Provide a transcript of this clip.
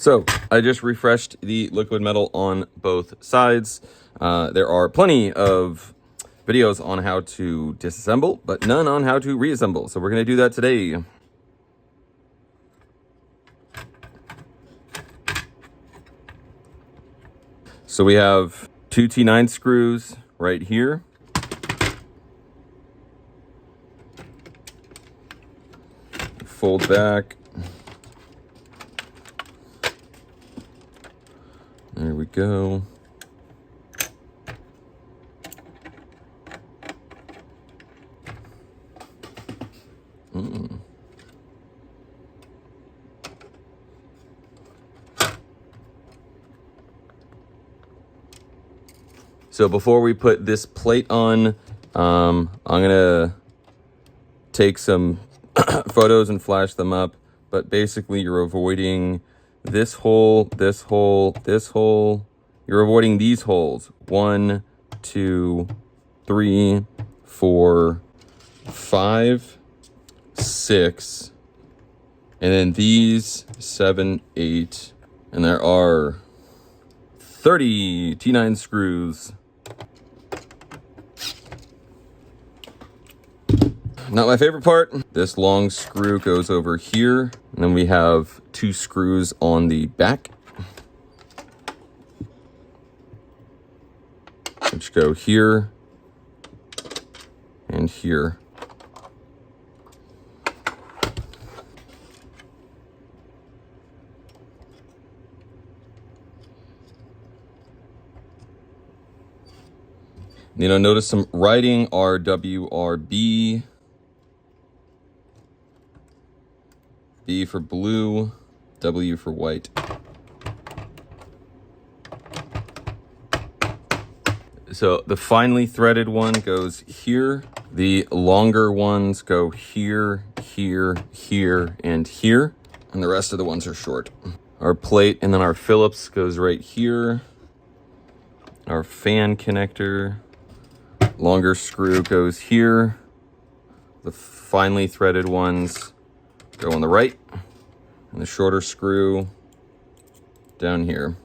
So I just refreshed the liquid metal on both sides. There are plenty of videos on how to disassemble, but none on how to reassemble. So we're going to do that today. So we have two T9 screws right here. Fold back. There we go. So before we put this plate on, I'm gonna take some photos and flash them up, but basically you're avoiding this hole, this hole, this hole. You're avoiding these holes. 1, 2, 3, 4, 5, 6, and then these 7, 8, and there are 30 T9 screws. Not my favorite part. This long screw goes over here, and then we have 2 screws on the back, which go here and here. You know, notice some writing, RWRB. B for blue, W for white. So the finely threaded one goes here. The longer ones go here, here, here, and here. And the rest of the ones are short. Our plate and then our Phillips goes right here. Our fan connector, longer screw goes here. The finely threaded ones go on the right, and the shorter screw down here.